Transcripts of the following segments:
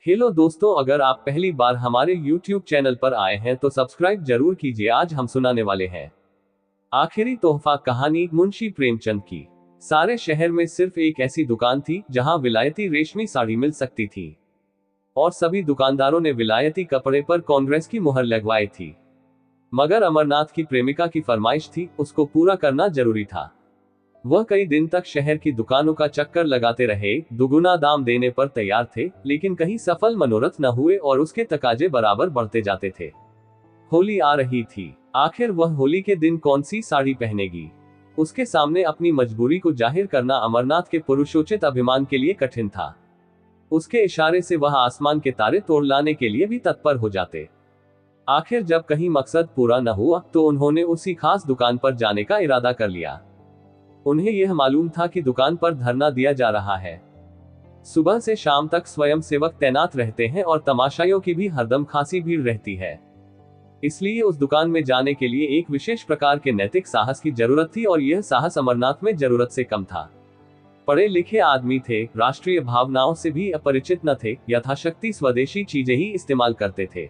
Hello दोस्तों, अगर आप पहली बार हमारे YouTube चैनल पर आए हैं तो सब्सक्राइब जरूर कीजिए। आज हम सुनाने वाले हैं आखिरी तोहफा, कहानी मुंशी प्रेमचंद की। सारे शहर में सिर्फ एक ऐसी दुकान थी जहां विलायती रेशमी साड़ी मिल सकती थी और सभी दुकानदारों ने विलायती कपड़े पर कांग्रेस की मुहर लगवाई थी। मगर अमरनाथ की प्रेमिका की फरमाइश थी, उसको पूरा करना जरूरी था। वह कई दिन तक शहर की दुकानों का चक्कर लगाते रहे, दुगुना दाम देने पर तैयार थे, लेकिन कहीं सफल मनोरथ न हुए और उसके तकाजे बराबर बढ़ते जाते थे। होली आ रही थी। आखिर वह होली के दिन कौन सी साड़ी पहनेगी? उसके सामने अपनी मजबूरी को जाहिर करना अमरनाथ के पुरुषोचित अभिमान के लिए कठिन था। उसके इशारे से वह आसमान के तारे तोड़ लाने के लिए भी तत्पर हो जाते। आखिर जब कहीं मकसद पूरा न हुआ तो उन्होंने उसी खास दुकान पर जाने का इरादा कर लिया। उन्हें यह मालूम था कि दुकान पर धरना दिया जा रहा है। सुबह से शाम तक स्वयंसेवक तैनात रहते हैं और तमाशाइयों की भी हरदम खासी भीड़ रहती है। इसलिए उस दुकान में जाने के लिए एक विशेष प्रकार के नैतिक साहस की जरूरत थी और यह साहस अमरनाथ में जरूरत से कम था। पढ़े लिखे आदमी थे, राष्ट्रीय भावनाओं से भी अपरिचित न थे, यथाशक्ति स्वदेशी चीजें ही इस्तेमाल करते थे।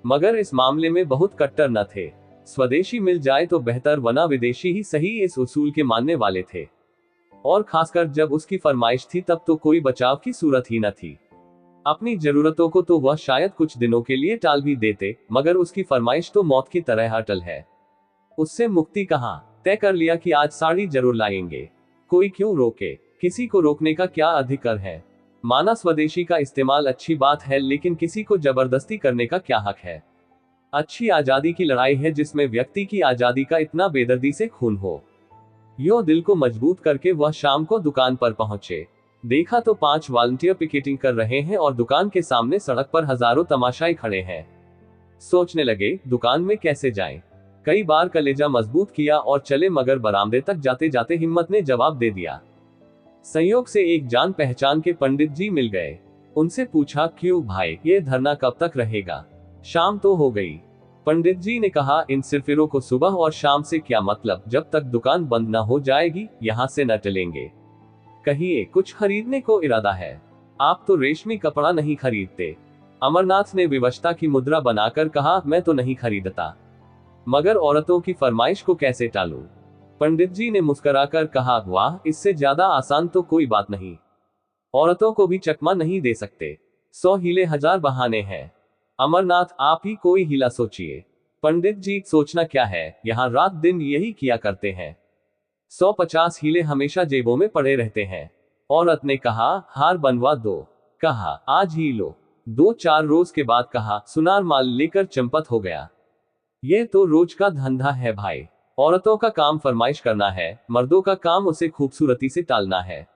मगर इस मामले में बहुत कट्टर न थे। स्वदेशी मिल जाए तो बेहतर, वरना विदेशी ही सही, इस उसूल के मानने वाले थे। और खासकर जब उसकी फरमाइश थी तब तो कोई बचाव की सूरत ही न थी। अपनी जरूरतों को तो वह शायद कुछ दिनों के लिए टाल भी देते, मगर उसकी फरमाइश तो मौत की तरह अटल है। उससे मुक्ति कहाँ? तय कर लिया कि आज साड़ी जरूर लाएंगे। कोई क्यों रोके? किसी को रोकने का क्या अधिकार है? माना स्वदेशी का इस्तेमाल अच्छी बात है, लेकिन किसी को जबरदस्ती करने का क्या हक है? अच्छी आजादी की लड़ाई है जिसमें व्यक्ति की आजादी का इतना बेदर्दी से खून हो। यो दिल को मजबूत करके वह शाम को दुकान पर पहुंचे। देखा तो 5 वॉलंटियर पिकेटिंग कर रहे हैं और दुकान के सामने सड़क पर हजारों तमाशाई खड़े हैं। सोचने लगे, दुकान में कैसे जाएं? कई बार कलेजा मजबूत किया और चले, मगर बरामदे तक जाते जाते हिम्मत ने जवाब दे दिया। संयोग से एक जान पहचान के पंडित जी मिल गए। उनसे पूछा, क्यों भाई, ये धरना कब तक रहेगा? शाम तो हो गई। पंडित जी ने कहा, इन सिरफिरों को सुबह और शाम से क्या मतलब? जब तक दुकान बंद न हो जाएगी यहाँ से न टलेंगे। कहिए, कुछ खरीदने को इरादा है? आप तो रेशमी कपड़ा नहीं खरीदते। अमरनाथ ने विवशता की मुद्रा बनाकर कहा, मैं तो नहीं खरीदता, मगर औरतों की फरमाइश को कैसे टालूं? पंडित जी ने मुस्कुराकर कहा, वाह, इससे ज्यादा आसान तो कोई बात नहीं। औरतों को भी चकमा नहीं दे सकते। 100 हीले 1000 बहाने हैं। अमरनाथ, आप ही कोई हीला सोचिए। पंडित जी, सोचना क्या है, यहाँ रात दिन यही किया करते हैं। 150 हीले हमेशा जेबों में पड़े रहते हैं। औरत ने कहा, हार बनवा दो। कहा, आज ही लो। 2-4 रोज के बाद कहा, सुनार माल लेकर चंपत हो गया। ये तो रोज का धंधा है भाई। औरतों का काम फरमाइश करना है, मर्दों का काम उसे खूबसूरती से टालना है।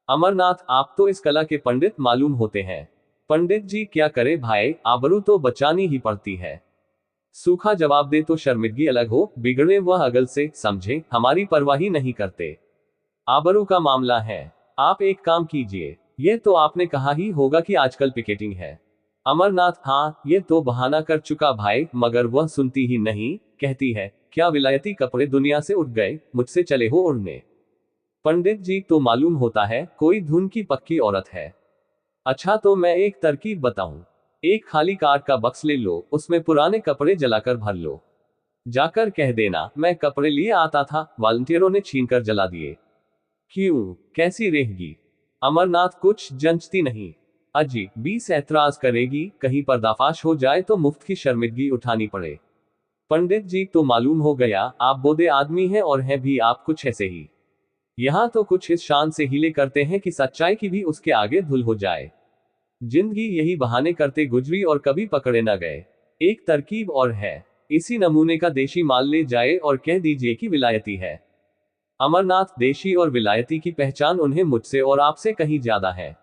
अमरनाथ, आप तो इस कला के पंडित मालूम होते हैं। पंडित जी, क्या करे भाई, आबरू तो बचानी ही पड़ती है। सूखा जवाब दे तो शर्मिंदगी अलग हो, बिगड़े वह अगल से, समझे, हमारी परवाह ही नहीं करते। आबरू का मामला है। आप एक काम कीजिए। ये तो आपने कहा ही होगा कि आजकल पिकेटिंग है। अमरनाथ, हाँ, ये तो बहाना कर चुका भाई, मगर वह सुनती ही नहीं। कहती है, क्या विलायती कपड़े दुनिया से उठ गए, मुझसे चले हो उड़ने। पंडित जी, तो मालूम होता है कोई धुन की पक्की औरत है। अच्छा, तो मैं एक तरकीब बताऊं। एक खाली कार का बक्स ले लो, उसमें पुराने कपड़े जलाकर भर लो। जाकर कह देना, मैं कपड़े लिए आता था, वॉलंटियरों ने छीनकर जला दिए। क्यों, कैसी रहेगी? अमरनाथ, कुछ जंचती नहीं। अजी 20 ऐतराज करेगी, कहीं पर्दाफाश हो जाए तो मुफ्त की शर्मिंदगी उठानी पड़े। पंडित जी, तो मालूम हो गया, आप बोदे आदमी हैं और हैं भी आप कुछ ऐसे ही। यहाँ तो कुछ इस शान से हीले करते हैं कि सच्चाई की भी उसके आगे धुल हो जाए। जिंदगी यही बहाने करते गुजरी और कभी पकड़े न गए। एक तरकीब और है। इसी नमूने का देशी माल ले जाए और कह दीजिए कि विलायती है। अमरनाथ, देशी और विलायती की पहचान उन्हें मुझसे और आपसे कहीं ज्यादा है।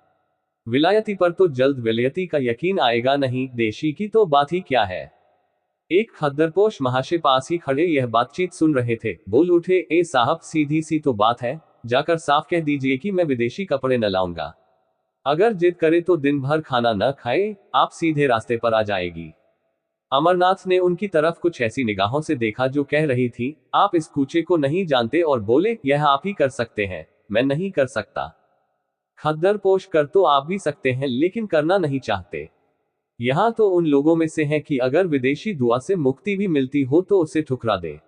विलायती पर तो जल्द विलायती का यकीन आएगा नहीं, देशी की तो बात ही क्या है। एक खद्दरपोश महाशय पास ही खड़े यह बातचीत सुन रहे थे। बोल उठे, ए साहब, सीधी सी तो बात है, जाकर साफ कह दीजिए कि मैं विदेशी कपड़े न लाऊंगा। अगर जिद करे तो दिन भर खाना न खाए, आप सीधे रास्ते पर आ जाएगी। अमरनाथ ने उनकी तरफ कुछ ऐसी निगाहों से देखा जो कह रही थी, आप इस कूचे को नहीं जानते, और बोले, यह आप ही कर सकते हैं, मैं नहीं कर सकता। खद्दर पोष कर तो आप भी सकते हैं, लेकिन करना नहीं चाहते। यहाँ तो उन लोगों में से हैं कि अगर विदेशी दुआ से मुक्ति भी मिलती हो तो उसे ठुकरा दे।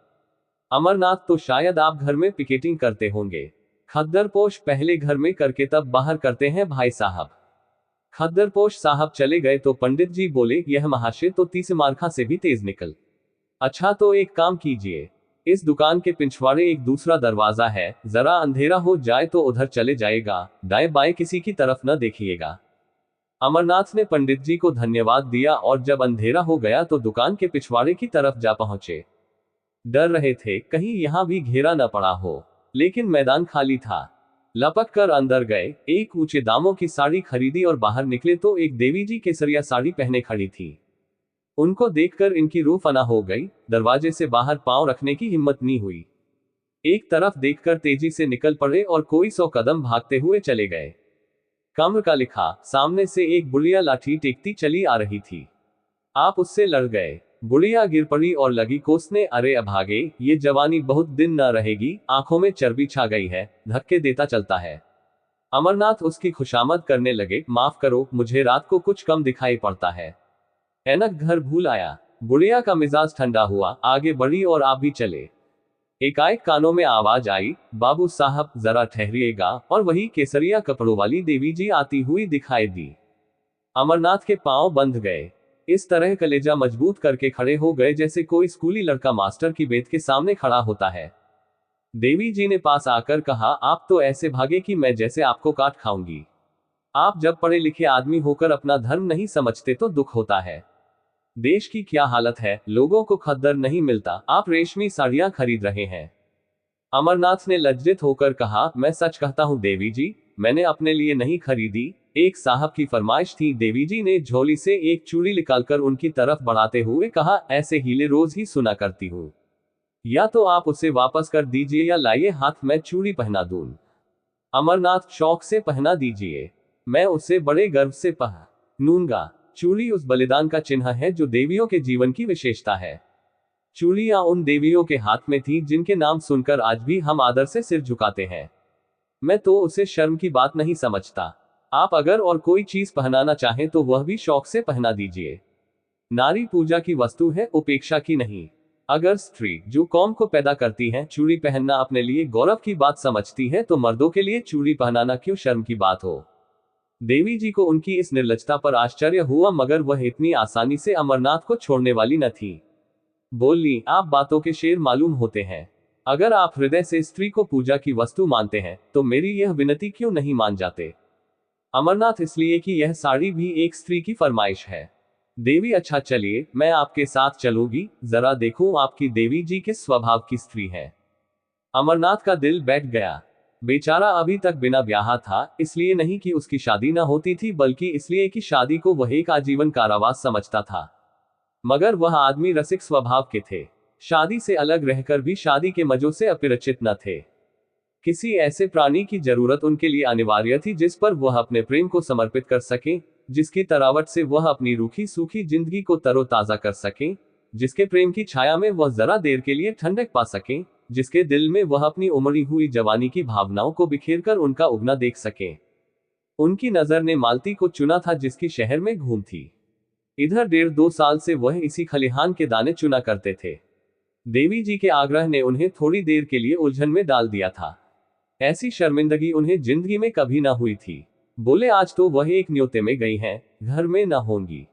अमरनाथ, तो शायद आप घर में पिकेटिंग करते होंगे। खद्दरपोश पहले घर में करके तब बाहर करते हैं भाई साहब। खद्दरपोश साहब चले गए तो पंडित जी बोले, यह महाशय तो तीसमारखा से भी तेज निकल। अच्छा, तो एक काम कीजिए, इस दुकान के पिछवाड़े एक दूसरा दरवाजा है, जरा अंधेरा हो जाए तो उधर चले जाएगा, दाएं बाएं किसी की तरफ न देखिएगा। अमरनाथ ने पंडित जी को धन्यवाद दिया और जब अंधेरा हो गया तो दुकान के पिछवाड़े की तरफ जा पहुंचे। डर रहे थे कहीं यहां भी घेरा न पड़ा हो, लेकिन मैदान खाली था। लपक कर अंदर गए, एक ऊंचे दामों की साड़ी खरीदी और बाहर निकले तो एक देवी जी केसरिया साड़ी पहने खड़ी थी। उनको देखकर इनकी रूह फना हो गई, दरवाजे से बाहर पांव रखने की हिम्मत नहीं हुई। एक तरफ देखकर तेजी से निकल पड़े और कोई 100 कदम भागते हुए चले गए। कम्र का लिखा, सामने से एक बुढ़िया लाठी टेकती चली आ रही थी। आप उससे लड़ गए। बुढ़िया गिर पड़ी और लगी कोसने, अरे अभागे, ये जवानी बहुत दिन न रहेगी, आंखों में चर्बी छा गई है, धक्के देता चलता है। अमरनाथ उसकी खुशामद करने लगे, माफ करो, मुझे रात को कुछ कम दिखाई पड़ता है। ऐनक घर भूल आया। बुढ़िया का मिजाज ठंडा हुआ, आगे बढ़ी और आप भी चले। एकाएक कानों में आवाज आई, बाबू साहब जरा ठहरिएगा, और वही केसरिया कपड़ों वाली देवी जी आती हुई दिखाई दी। अमरनाथ के पांव बंध गए। इस तरह कलेजा मजबूत करके खड़े हो गए जैसे कोई स्कूली लड़का मास्टर की बेत के सामने खड़ा होता है। देवी जी ने पास आकर कहा, आप तो ऐसे भागे कि मैं जैसे आपको काट खाऊंगी। आप जब पढ़े लिखे आदमी होकर अपना धर्म नहीं समझते तो दुख होता है। देश की क्या हालत है, लोगों को खद्दर नहीं मिलता, आप रेशमी साड़ियां खरीद रहे हैं। अमरनाथ ने लज्जित होकर कहा, मैं सच कहता हूं देवी जी, मैंने अपने लिए नहीं खरीदी, एक साहब की फरमाइश थी। देवी जी ने झोली से एक चूड़ी निकालकर उनकी तरफ बढ़ाते हुए कहा, ऐसे हीले रोज ही सुना करती हूँ, या तो आप उसे वापस कर दीजिए या लाइए हाथ, मैं चूड़ी पहना दूं। अमरनाथ, शौक से पहना दीजिए, मैं उसे बड़े गर्व से पहनूंगा। चूड़ी उस बलिदान का चिन्ह है जो देवियों के जीवन की विशेषता है। चूड़ियां उन देवियों के हाथ में थी जिनके नाम सुनकर आज भी हम आदर से सिर झुकाते हैं। मैं तो उसे शर्म की बात नहीं समझता। आप अगर और कोई चीज पहनाना चाहें तो वह भी शौक से पहना दीजिए। नारी पूजा की वस्तु है, उपेक्षा की नहीं। अगर स्त्री जो कौम को पैदा करती है चूड़ी पहनना अपने लिए गौरव की बात समझती है तो मर्दों के लिए चूड़ी पहनाना क्यों शर्म की बात हो। देवी जी को उनकी इस निर्लजता पर आश्चर्य हुआ, मगर वह इतनी आसानी से अमरनाथ को छोड़ने वाली न थी। बोली, आप बातों के शेर मालूम होते हैं। अगर आप हृदय से स्त्री को पूजा की वस्तु मानते हैं तो मेरी यह विनती क्यों नहीं मान जाते। अमरनाथ, इसलिए कि यह साड़ी भी एक स्त्री की फरमाइश है। देवी, अच्छा चलिए, मैं आपके साथ चलूंगी, जरा देखूं आपकी देवी जी किस स्वभाव की स्त्री है। अमरनाथ का दिल बैठ गया। बेचारा अभी तक बिना ब्याह था, इसलिए नहीं कि उसकी शादी न होती थी, बल्कि इसलिए कि शादी को वह एक आजीवन कारावास समझता था। मगर वह आदमी रसिक स्वभाव के थे, शादी से अलग रहकर भी शादी के मजों से अपरिचित न थे। किसी ऐसे प्राणी की जरूरत उनके लिए अनिवार्य थी जिस पर वह अपने प्रेम को समर्पित कर सके, जिसकी तरावट से वह अपनी रूखी सूखी जिंदगी को तरोताजा कर सके, जिसके प्रेम की छाया में वह जरा देर के लिए ठंडक पा सके, जिसके दिल में वह अपनी उमड़ी हुई जवानी की भावनाओं को बिखेरकर उनका उगना देख सके। उनकी नजर ने मालती को चुना था जिसकी शहर में घूम थी। इधर 1.5-2 साल से वह इसी खलिहान के दाने चुना करते थे। देवी जी के आग्रह ने उन्हें थोड़ी देर के लिए उलझन में डाल दिया था। ऐसी शर्मिंदगी उन्हें जिंदगी में कभी ना हुई थी। बोले, आज तो वह एक न्योते में गई हैं, घर में ना होंगी।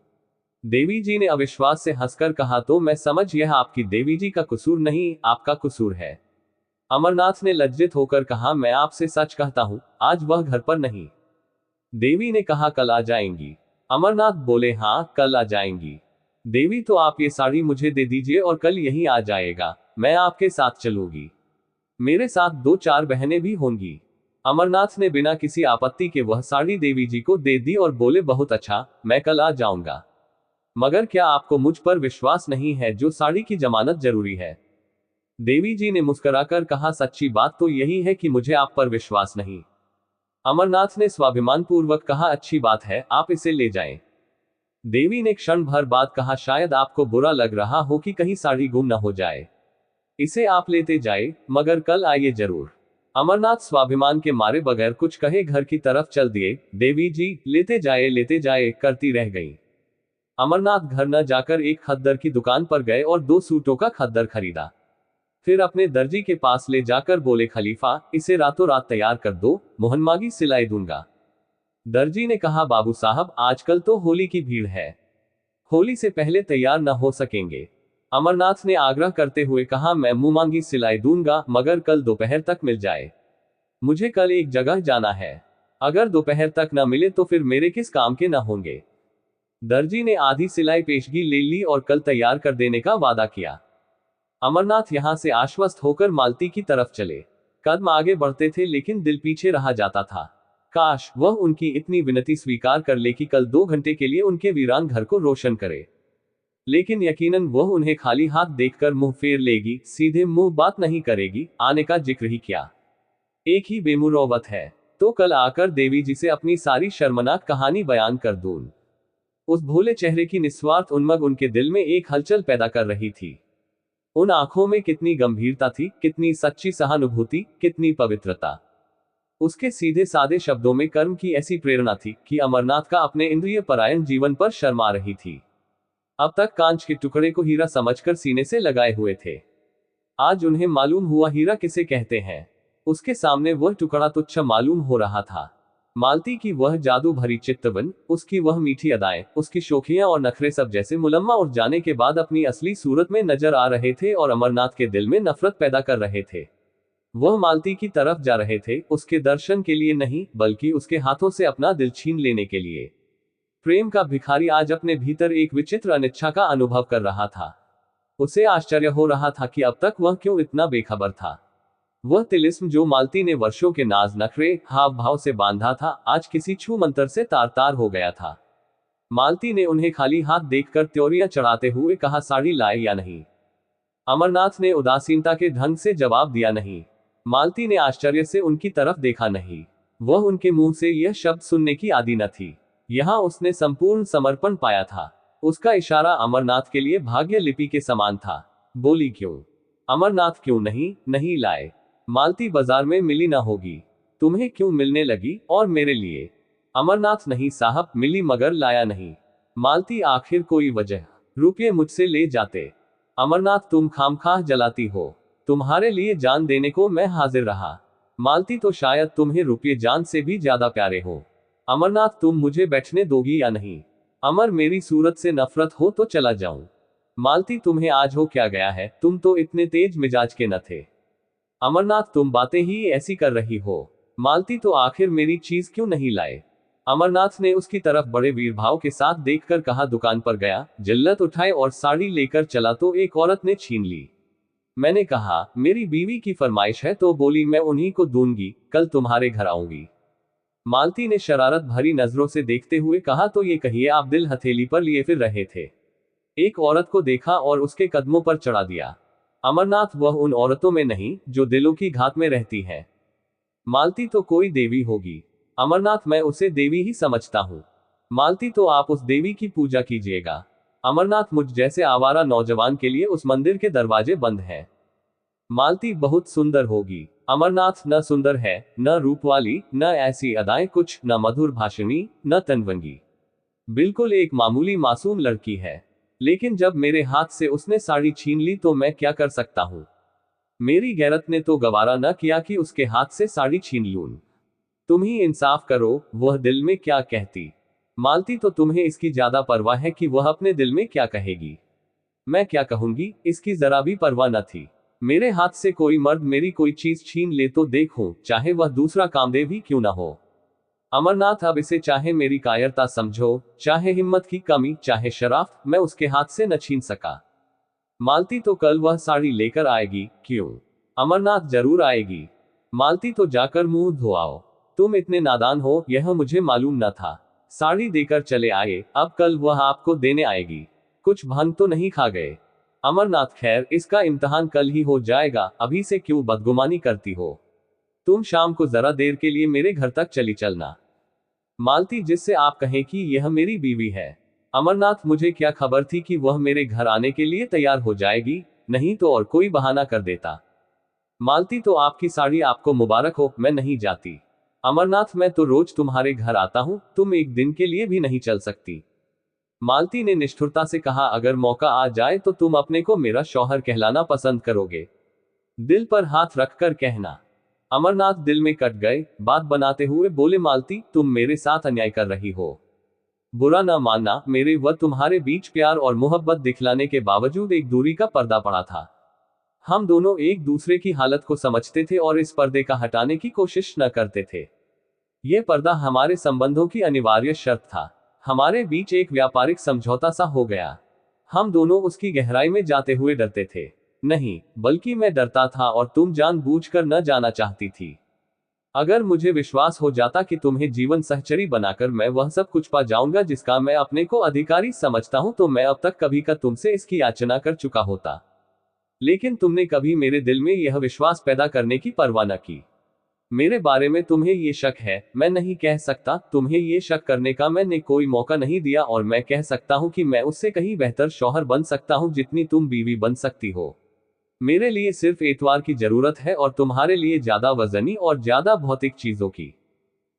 देवी जी ने अविश्वास से हंसकर कहा, तो मैं समझ, यह आपकी देवी जी का कसूर नहीं, आपका कसूर है। अमरनाथ ने लज्जित होकर कहा, मैं आपसे सच कहता हूं, आज वह घर पर नहीं। देवी ने कहा, कल आ जाएंगी। अमरनाथ बोले, हाँ, कल आ जाएंगी। देवी, तो आप ये साड़ी मुझे दे दीजिए और कल यही आ जाएगा, मैं आपके साथ चलूंगी। मेरे साथ 2-4 बहनें भी होंगी। अमरनाथ ने बिना किसी आपत्ति के वह साड़ी देवी जी को दे दी और बोले, बहुत अच्छा, मैं कल आ जाऊंगा। मगर क्या आपको मुझ पर विश्वास नहीं है जो साड़ी की जमानत जरूरी है। देवी जी ने मुस्कुराकर कहा, सच्ची बात तो यही है कि मुझे आप पर विश्वास नहीं। अमरनाथ ने स्वाभिमान पूर्वक कहा, अच्छी बात है, आप इसे ले जाएं। देवी ने क्षण भर बाद कहा, शायद आपको बुरा लग रहा हो कि कहीं साड़ी गुम न हो जाए। इसे आप लेते जाए, मगर कल आइए जरूर। अमरनाथ स्वाभिमान के मारे बगैर कुछ कहे घर की तरफ चल दिए। देवी जी लेते जाए करती रह गई। अमरनाथ घर न जाकर एक खद्दर की दुकान पर गए और 2 सूटों का खद्दर खरीदा। फिर अपने दर्जी के पास ले जाकर बोले, खलीफा इसे रातों रात तैयार कर दो, मोहनमागी सिलाई दूंगा। दर्जी ने कहा, बाबू साहब आजकल तो होली की भीड़ है, होली से पहले तैयार न हो सकेंगे। अमरनाथ ने आग्रह करते हुए कहा, मैं मुंह मांगी सिलाई दूंगा, मगर कल दोपहर तक मिल जाए। मुझे कल एक जगह जाना है, अगर दोपहर तक न मिले तो फिर मेरे किस काम के न होंगे। दर्जी ने आधी सिलाई पेशगी ले ली और कल तैयार कर देने का वादा किया। अमरनाथ यहां से आश्वस्त होकर मालती की तरफ चले। कदम आगे बढ़ते थे लेकिन दिल पीछे रहा जाता था। काश वह उनकी इतनी विनती स्वीकार कर ले कि कल 2 घंटे के लिए उनके वीरान घर को रोशन करे। लेकिन यकीनन वह उन्हें खाली हाथ देखकर मुंह फेर लेगी, सीधे मुंह बात नहीं करेगी, आने का जिक्र ही क्या। एक ही बेमुरौवत है, तो कल आकर देवी जी से अपनी सारी शर्मनाक कहानी बयान कर दूं। उस भोले चेहरे की निस्वार्थ उन्मग उनके दिल में एक हलचल पैदा कर रही थी। उन आंखों में कितनी गंभीरता थी, कितनी सच्ची सहानुभूति, कितनी पवित्रता। उसके सीधे सादे शब्दों में कर्म की ऐसी प्रेरणा थी कि अमरनाथ का अपने इंद्रिय परायण जीवन पर शर्मा रही थी। अब तक कांच के टुकड़े को हीरा समझकर सीने से लगाए हुए थे। आज उन्हें मालूम हुआ हीरा किसे कहते हैं। उसके सामने वह टुकड़ा तुच्छ मालूम हो रहा था। मालती की वह जादू भरी चित्तवन, उसकी वह मीठी अदाएं, उसकी शोखियां और नखरे सब जैसे मुलम्मा उठ जाने के बाद अपनी असली सूरत में नजर आ रहे थे और अमरनाथ के दिल में नफरत पैदा कर रहे थे। वह मालती की तरफ जा रहे थे, उसके दर्शन के लिए नहीं, बल्कि उसके हाथों से अपना दिल छीन लेने के लिए। प्रेम का भिखारी आज अपने भीतर एक विचित्र अनिच्छा का अनुभव कर रहा था। उसे आश्चर्य हो रहा था कि अब तक वह क्यों इतना बेखबर था। वह तिलिस्म जो मालती ने वर्षों के नाज नखरे हाव भाव से बांधा था, आज किसी छू मंतर से तार तार हो गया था। मालती ने उन्हें खाली हाथ देखकर त्योरियां चढ़ाते हुए कहा, साड़ी लाए या नहीं। अमरनाथ ने उदासीनता के ढंग से जवाब दिया, नहीं। मालती ने आश्चर्य से उनकी तरफ देखा, नहीं। वह उनके मुंह से यह शब्द सुनने की आदी न थी। यहां उसने संपूर्ण समर्पण पाया था। उसका इशारा अमरनाथ के लिए भाग्य लिपि के समान था। बोली, क्यों अमरनाथ, क्यों नहीं लाए। मालती बाजार में मिली ना होगी, तुम्हें क्यों मिलने लगी, और मेरे लिए। अमरनाथ, नहीं साहब, मिली मगर लाया नहीं। मालती, आखिर कोई वजह। रुपये मुझसे ले जाते। अमरनाथ, तुम खामखाह जलाती हो, तुम्हारे लिए जान देने को मैं हाजिर रहा। मालती, तो शायद तुम्हें रुपये जान से भी ज्यादा प्यारे हो। अमरनाथ, तुम मुझे बैठने दोगी या नहीं। अमर, मेरी सूरत से नफरत हो तो चला जाऊं। मालती, तुम्हें आज हो क्या गया है, तुम तो इतने तेज मिजाज के न थे। अमरनाथ, तुम बातें ही ऐसी कर रही हो। मालती, तो आखिर मेरी चीज क्यों नहीं लाए। अमरनाथ ने उसकी तरफ बड़े वीरभाव के साथ देखकर कहा, दुकान पर गया, जिल्लत उठाए और साड़ी लेकर चला तो एक औरत ने छीन ली। मैंने कहा, मेरी बीवी की फरमाइश है, तो बोली मैं उन्हीं को दूंगी, कल तुम्हारे घर आऊंगी। मालती ने शरारत भरी नजरों से देखते हुए कहा, तो ये कहिए आप दिल हथेली पर लिए फिर रहे थे। एक औरत को देखा और उसके कदमों पर चढ़ा दिया। अमरनाथ, वह उन औरतों में नहीं जो दिलों की घात में रहती हैं। मालती, तो कोई देवी होगी। अमरनाथ, मैं उसे देवी ही समझता हूँ। मालती, तो आप उस देवी की पूजा कीजिएगा। अमरनाथ, मुझ जैसे आवारा नौजवान के लिए उस मंदिर के दरवाजे बंद हैं। मालती, बहुत सुंदर होगी। अमरनाथ, न सुंदर है, न रूप वाली, न ऐसी अदाएं कुछ, न मधुर भाषणी, न तनवंगी। बिल्कुल एक मामूली मासूम लड़की है। लेकिन जब मेरे हाथ से उसने साड़ी छीन ली तो मैं क्या कर सकता हूं। मेरी गैरत ने तो गवारा न किया कि उसके हाथ से साड़ी छीन लूं। तुम ही इंसाफ करो, वह दिल में क्या कहती। मालती, तो तुम्हें इसकी ज्यादा परवाह है कि वह अपने दिल में क्या कहेगी। मैं क्या कहूंगी, इसकी जरा भी परवाह न थी। मेरे हाथ से कोई मर्द मेरी कोई चीज छीन ले तो देखूं, चाहे वह दूसरा कामदेव ही क्यों ना हो। अमरनाथ, अब इसे चाहे मेरी कायरता समझो, चाहे हिम्मत की कमी, चाहे शराफ्त, मैं उसके हाथ से न छीन सका। मालती, तो कल वह साड़ी लेकर आएगी, क्यों। अमरनाथ, जरूर आएगी। मालती, तो जाकर मुंह धो आओ। तुम इतने नादान हो, यह मुझे मालूम न था। साड़ी देकर चले आए, अब कल वह आपको देने आएगी। कुछ भंग तो नहीं खा गए। अमरनाथ, खैर इसका इम्तहान कल ही हो जाएगा, अभी से क्यों बदगुमानी करती हो। तुम शाम को जरा देर के लिए मेरे घर तक चली चलना। मालती, जिससे आप कहें कि यह मेरी बीवी है। अमरनाथ, मुझे क्या खबर थी कि वह मेरे घर आने के लिए तैयार हो जाएगी, नहीं तो और कोई बहाना कर देता। मालती, तो आपकी साड़ी आपको मुबारक हो, मैं नहीं जाती। अमरनाथ, मैं तो रोज तुम्हारे घर आता हूँ, तुम एक दिन के लिए भी नहीं चल सकती। मालती ने निष्ठुरता से कहा, अगर मौका आ जाए तो तुम अपने को मेरा शौहर कहलाना पसंद करोगे? दिल पर हाथ रखकर कहना। अमरनाथ दिल में कट गए, बात बनाते हुए बोले, मालती, तुम मेरे साथ अन्याय कर रही हो। बुरा ना मानना, मेरे व तुम्हारे बीच प्यार और मोहब्बत दिखलाने के बावजूद एक दूरी का पर्दा पड़ा था। हम दोनों एक दूसरे की हालत को समझते थे और इस पर्दे का हटाने की कोशिश न करते थे। यह पर्दा हमारे संबंधों की अनिवार्य शर्त था। हमारे बीच एक व्यापारिक समझौता सा हो गया। हम दोनों उसकी गहराई में जाते हुए डरते थे। नहीं, बल्कि मैं डरता था और तुम जानबूझकर न जाना चाहती थी। अगर मुझे विश्वास हो जाता कि तुम्हें जीवन सहचरी बनाकर मैं वह सब कुछ पा जाऊंगा जिसका मैं अपने को अधिकारी समझता हूं, तो मैं अब तक कभी का तुमसे इसकी याचना कर चुका होता। लेकिन तुमने कभी मेरे दिल में यह विश्वास पैदा करने की परवाह न की। मेरे बारे में तुम्हें ये शक है, मैं नहीं कह सकता, तुम्हें ये शक करने का मैंने कोई मौका नहीं दिया, और मैं कह सकता हूं कि मैं उससे कहीं बेहतर शौहर बन सकता हूं जितनी तुम बीवी बन सकती हो। मेरे लिए सिर्फ एतवार की जरूरत है और तुम्हारे लिए ज्यादा वजनी और ज्यादा भौतिक चीजों की।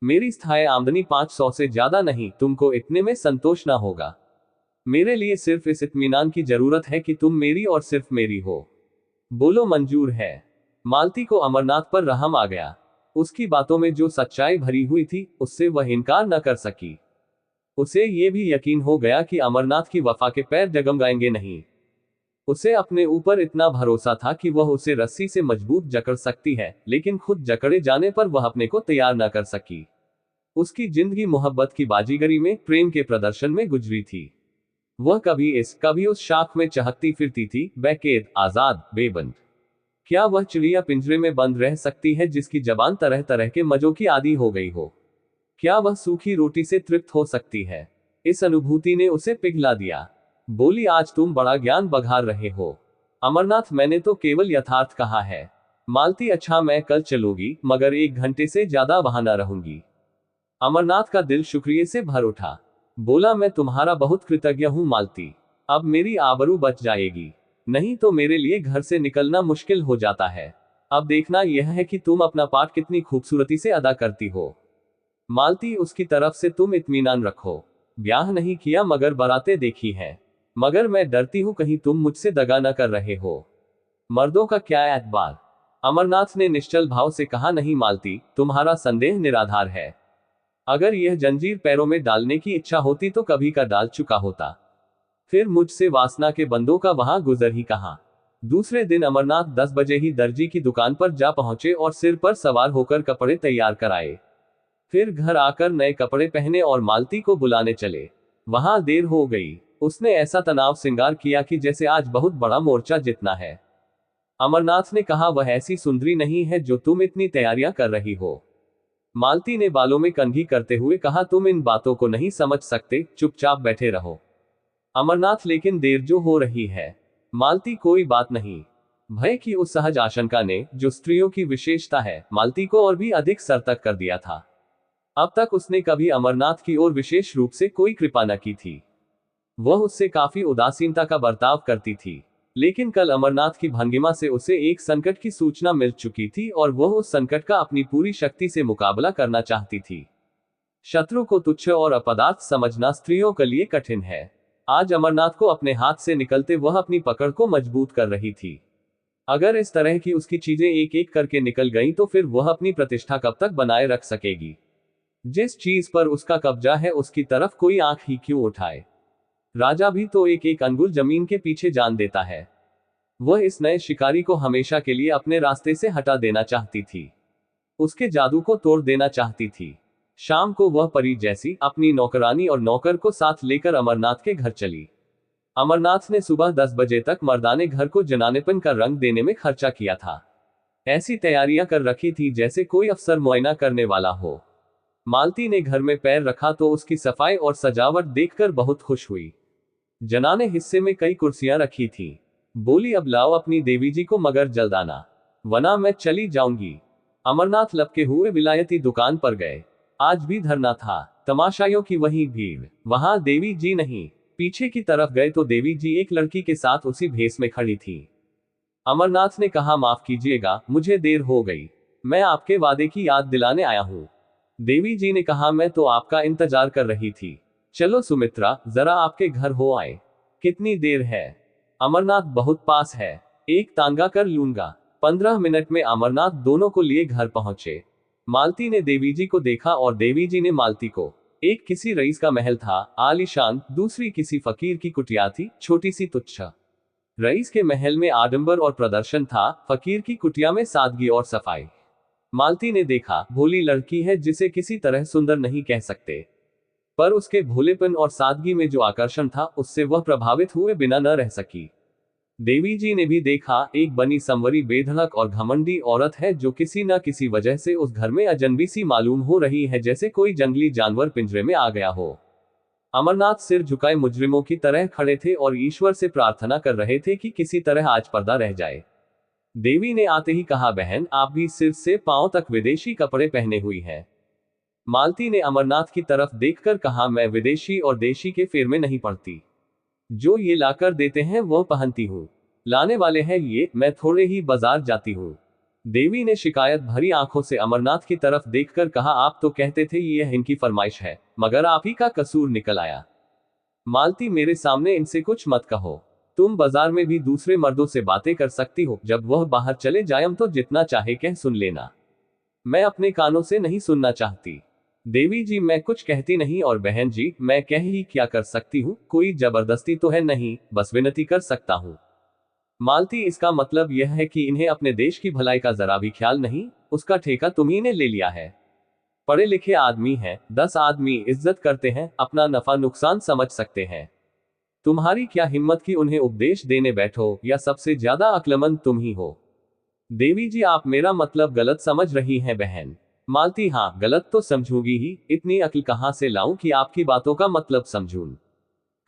मेरी स्थायी आमदनी 500 से ज्यादा नहीं, तुमको इतने में संतोष ना होगा। मेरे लिए सिर्फ इस इत्मीनान की जरूरत है कि तुम मेरी और सिर्फ मेरी हो। बोलो, मंजूर है? मालती को अमरनाथ पर रहम आ गया। उसकी बातों में जो सच्चाई भरी हुई थी, उससे वह इनकार न कर सकी। उसे ये भी यकीन हो गया कि अमरनाथ की वफा के पैर डगमगाएंगे नहीं। उसे अपने ऊपर इतना भरोसा था कि वह उसे रस्सी से मजबूत जकड़ सकती है, लेकिन खुद जकड़े जाने पर वह अपने को तैयार न कर सकी। उसकी जिंदगी मोहब्बत की बाजीगरी में, प्रेम के प्रदर्शन में गुजरी थी। वह कभी इस कभी उस शाख में चहकती फिरती थी, बेकैद, आजाद, बेबंद। क्या वह चिड़िया पिंजरे में बंद रह सकती है जिसकी जबान तरह तरह के मजों की आदी हो गई हो? क्या वह सूखी रोटी से तृप्त हो सकती है? इस अनुभूति ने उसे पिघला दिया। बोली, आज तुम बड़ा ज्ञान बघार रहे हो। अमरनाथ, मैंने तो केवल यथार्थ कहा है। मालती, अच्छा, मैं कल चलूंगी, मगर 1 घंटे से ज्यादा वहां न रहूंगी। अमरनाथ का दिल शुक्रिया से भर उठा। बोला, मैं तुम्हारा बहुत कृतज्ञ हूं मालती। अब मेरी आबरू बच जाएगी, नहीं तो मेरे लिए घर से निकलना मुश्किल हो जाता है। अब देखना यह है कि तुम अपना पाठ कितनी खूबसूरती से अदा करती हो। मालती, उसकी तरफ से तुम इत्मीनान रखो। ब्याह नहीं किया मगर बारातें देखी हैं। मगर मैं डरती हूं कहीं तुम मुझसे दगा न कर रहे हो। मर्दों का क्या एतबार? अमरनाथ ने निश्चल भाव से कहा, नहीं मालती, तुम्हारा संदेह निराधार है। अगर यह जंजीर पैरों में डालने की इच्छा होती तो कभी का डाल चुका होता। फिर मुझसे वासना के बंदों का वहां गुजर ही कहां। दूसरे दिन अमरनाथ 10 बजे ही दर्जी की दुकान पर जा पहुंचे और सिर पर सवार होकर कपड़े तैयार कराए। फिर घर आकर नए कपड़े पहने और मालती को बुलाने चले। वहां देर हो गई। उसने ऐसा तनाव श्रृंगार किया कि जैसे आज बहुत बड़ा मोर्चा जीतना है। अमरनाथ ने कहा, वह ऐसी सुंदरी नहीं है जो तुम इतनी तैयारियां कर रही हो। मालती ने बालों में कंघी करते हुए कहा, तुम इन बातों को नहीं समझ सकते, चुपचाप बैठे रहो। अमरनाथ, लेकिन देर जो हो रही है। मालती, कोई बात नहीं। भय की उस सहज आशंका ने, जो स्त्रियों की विशेषता है, मालती को और भी अधिक सरतक कर दिया था। अब तक उसने कभी अमरनाथ की ओर विशेष रूप से कोई कृपा न की थी। वह उससे काफी उदासीनता का बर्ताव करती थी। लेकिन कल अमरनाथ की भंगिमा से उसे एक संकट की सूचना मिल चुकी थी और वह उस संकट का अपनी पूरी शक्ति से मुकाबला करना चाहती थी। शत्रु को तुच्छ और अपदार्थ समझना स्त्रियों के लिए कठिन है। आज अमरनाथ को अपने हाथ से निकलते वह अपनी पकड़ को मजबूत कर रही थी। अगर इस तरह की उसकी चीजें एक एक करके निकल गईं तो फिर वह अपनी प्रतिष्ठा कब तक बनाए रख सकेगी? जिस चीज पर उसका कब्जा है उसकी तरफ कोई आंख ही क्यों उठाए? राजा भी तो एक एक अंगुल जमीन के पीछे जान देता है। वह इस नए शिकारी को हमेशा के लिए अपने रास्ते से हटा देना चाहती थी। उसके जादू को तोड़ देना चाहती थी। शाम को वह परी जैसी अपनी नौकरानी और नौकर को साथ लेकर अमरनाथ के घर चली। अमरनाथ ने सुबह 10 बजे तक मर्दाने घर को जनानेपन का रंग देने में खर्चा किया था। ऐसी तैयारियां कर रखी थी जैसे कोई अफसर मुआयना करने वाला हो। मालती ने घर में पैर रखा तो उसकी सफाई और सजावट देखकर बहुत खुश हुई। जनाने हिस्से में कई कुर्सियां रखी थी। बोली, अब लाओ अपनी देवी जी को, मगर जल्द आना, वरना मैं चली जाऊंगी। अमरनाथ लपके हुए विलायती दुकान पर गए। आज भी धरना था, तमाशाइयों की वही भीड़। वहां देवी जी नहीं। पीछे की तरफ गए तो देवी जी एक लड़की के साथ उसी भेस में खड़ी थी। अमरनाथ ने कहा, माफ कीजिएगा, मुझे देर हो गई। मैं आपके वादे की याद दिलाने आया हूँ। देवी जी ने कहा, मैं तो आपका इंतजार कर रही थी। चलो सुमित्रा, जरा आपके घर हो आए। कितनी देर है? अमरनाथ, बहुत पास है, एक तांगा कर लूंगा। 15 मिनट में अमरनाथ दोनों को लिए घर पहुंचे। मालती ने देवी जी को देखा और देवी जी ने मालती को। एक किसी रईस का महल था, आलीशान, दूसरी किसी फकीर की कुटिया थी, छोटी सी तुच्छ। रईस के महल में आडंबर और प्रदर्शन था, फकीर की कुटिया में सादगी और सफाई। मालती ने देखा, भोली लड़की है जिसे किसी तरह सुंदर नहीं कह सकते, पर उसके भोलेपन और सादगी में जो आकर्षण था उससे वह प्रभावित हुए बिना न रह सकी। देवी जी ने भी देखा, एक बनी संवरी बेधड़क और घमंडी औरत है जो किसी न किसी वजह से उस घर में अजनबी सी मालूम हो रही है, जैसे कोई जंगली जानवर पिंजरे में आ गया हो। अमरनाथ सिर झुकाए मुजरिमों की तरह खड़े थे और ईश्वर से प्रार्थना कर रहे थे कि किसी तरह आज पर्दा रह जाए। देवी ने आते ही कहा, बहन, आप भी सिर से पांव तक विदेशी कपड़े पहने हुई हैं। मालती ने अमरनाथ की तरफ देखकर कहा, मैं विदेशी और देशी के फेर में नहीं पड़ती। जो ये लाकर देते हैं वह पहनती हूँ। लाने वाले हैं ये, मैं थोड़े ही बाजार जाती हूँ। देवी ने शिकायत भरी आंखों से अमरनाथ की तरफ देखकर कहा, आप तो कहते थे ये इनकी फरमाइश है, मगर आप ही का कसूर निकल आया। मालती, मेरे सामने इनसे कुछ मत कहो। तुम बाजार में भी दूसरे मर्दों से बातें कर सकती हो, जब वह बाहर चले जाएं तो जितना चाहे कह सुन लेना। मैं अपने कानों से नहीं सुनना चाहती। देवी जी, मैं कुछ कहती नहीं, और बहन जी, मैं कह ही क्या कर सकती हूँ, कोई जबरदस्ती तो है नहीं, बस विनती कर सकता हूँ। मालती, इसका मतलब यह है कि इन्हें अपने देश की भलाई का जरा भी ख्याल नहीं, उसका ठेका तुम्ही ने ले लिया है। पढ़े लिखे आदमी हैं, 10 आदमी इज्जत करते हैं, अपना नफा नुकसान समझ सकते हैं। तुम्हारी क्या हिम्मत कि उन्हें उपदेश देने बैठो, या सबसे ज्यादा अक्लमंद तुम ही हो। देवी जी, आप मेरा मतलब गलत समझ रही हैं बहन। मालती, हाँ, गलत तो समझूंगी ही, इतनी अक्ल कहां से लाऊं कि आपकी बातों का मतलब समझूं।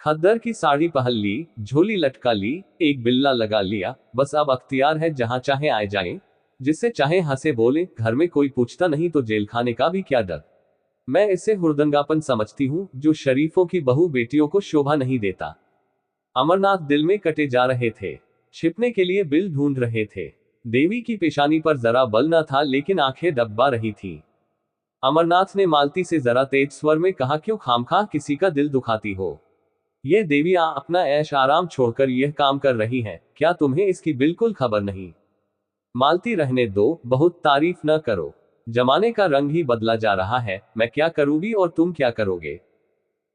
खद्दर की साड़ी पहन ली, झोली लटका ली, एक बिल्ला लगा लिया, बस अब अख्तियार है, जहां चाहे आए जाएं, जिससे चाहे हंसे बोले, घर में कोई पूछता नहीं तो जेल खाने का भी क्या डर। मैं इसे हुड़दंगापन समझती हूँ, जो शरीफों की बहू बेटियों को शोभा नहीं देता। अमरनाथ दिल में कटे जा रहे थे, छिपने के लिए बिल ढूंढ रहे थे। देवी की पेशानी पर जरा बल न था, लेकिन आंखें दबा रही थी। अमरनाथ ने मालती से जरा तेज स्वर में कहा, क्यों खामखा किसी का दिल दुखाती हो। ये देवियां अपना ऐश आराम छोड़कर यह काम कर रही हैं, क्या तुम्हें इसकी बिल्कुल खबर नहीं? मालती, रहने दो, बहुत तारीफ न करो। जमाने का रंग ही बदला जा रहा है, मैं क्या करूंगी और तुम क्या करोगे।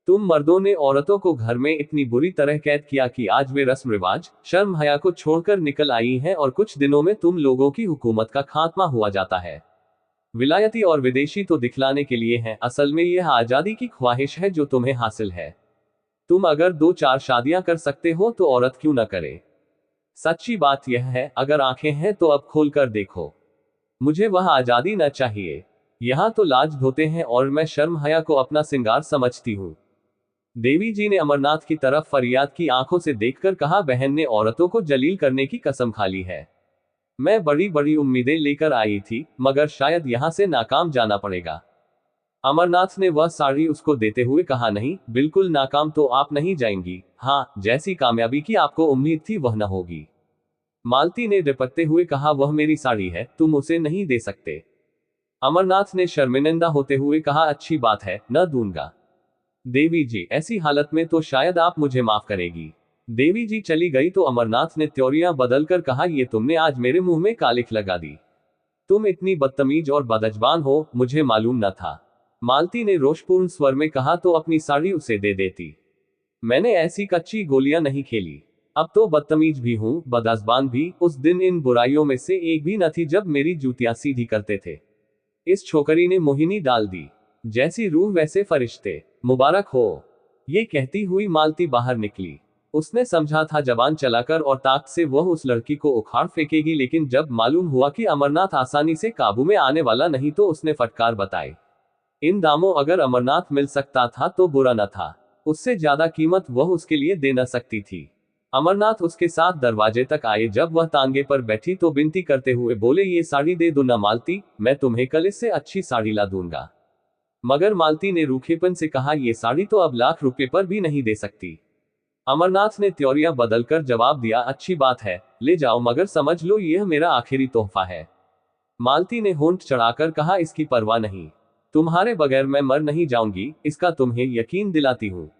तुम मर्दों ने औरतों को घर में इतनी बुरी तरह कैद किया कि आज वे रस्म रिवाज, शर्म हया को छोड़कर निकल आई हैं, और कुछ दिनों में तुम लोगों की हुकूमत का खात्मा हुआ जाता है। विलायती और विदेशी तो दिखलाने के लिए हैं, असल में यह आजादी की ख्वाहिश है जो तुम्हें हासिल है। तुम अगर 2-4 शादियां कर सकते हो तो औरत क्यों न करे। सच्ची बात यह है, अगर आंखें हैं तो अब खोल कर देखो। मुझे वह आजादी न चाहिए। यहाँ तो लाज धोते हैं और मैं शर्म हया को अपना सिंगार समझती हूँ। देवी जी ने अमरनाथ की तरफ फरियाद की आंखों से देखकर कहा, बहन ने औरतों को जलील करने की कसम खा ली है। मैं बड़ी बड़ी उम्मीदें लेकर आई थी, मगर शायद यहाँ से नाकाम जाना पड़ेगा। अमरनाथ ने वह साड़ी उसको देते हुए कहा, नहीं, बिल्कुल नाकाम तो आप नहीं जाएंगी, हाँ, जैसी कामयाबी की आपको उम्मीद थी वह न होगी। मालती ने रिपकते हुए कहा, वह मेरी साड़ी है, तुम उसे नहीं दे सकते। अमरनाथ ने शर्मिंदा होते हुए कहा, अच्छी बात है, न दूंगा। देवी जी, ऐसी हालत में तो शायद आप मुझे माफ करेगी। देवी जी चली गई तो अमरनाथ ने त्योरियां बदलकर कहा, ये तुमने आज मेरे मुंह में कालिख लगा दी। तुम इतनी बदतमीज और बदजबान हो, मुझे मालूम न था। मालती ने रोषपूर्ण स्वर में कहा, तो अपनी साड़ी उसे दे देती। मैंने ऐसी कच्ची गोलियां नहीं खेली। अब तो बदतमीज भी हूं, बदजबान भी, उस दिन इन बुराइयों में से एक भी न थी जब मेरी जूतियां सीधी करते थे। इस छोकरी ने मोहिनी डाल दी। जैसी रूह वैसे फरिश्ते, मुबारक हो। ये कहती हुई मालती बाहर निकली। उसने समझा था जबान चलाकर और ताकत से वह उस लड़की को उखाड़ फेंकेगी, लेकिन जब मालूम हुआ कि अमरनाथ आसानी से काबू में आने वाला नहीं तो उसने फटकार बताई। इन दामों अगर अमरनाथ मिल सकता था तो बुरा न था, उससे ज्यादा कीमत वह उसके लिए दे न सकती थी। अमरनाथ उसके साथ दरवाजे तक आए। जब वह तांगे पर बैठी तो विनती करते हुए बोले, ये साड़ी दे दो ना मालती, मैं तुम्हें कल इससे अच्छी साड़ी ला दूंगा। मगर मालती ने रूखेपन से कहा, ये साड़ी तो अब ₹1,00,000 पर भी नहीं दे सकती। अमरनाथ ने त्योरियां बदलकर जवाब दिया, अच्छी बात है, ले जाओ, मगर समझ लो यह मेरा आखिरी तोहफा है। मालती ने होंठ चढ़ाकर कहा, इसकी परवाह नहीं, तुम्हारे बगैर मैं मर नहीं जाऊंगी, इसका तुम्हें यकीन दिलाती हूँ।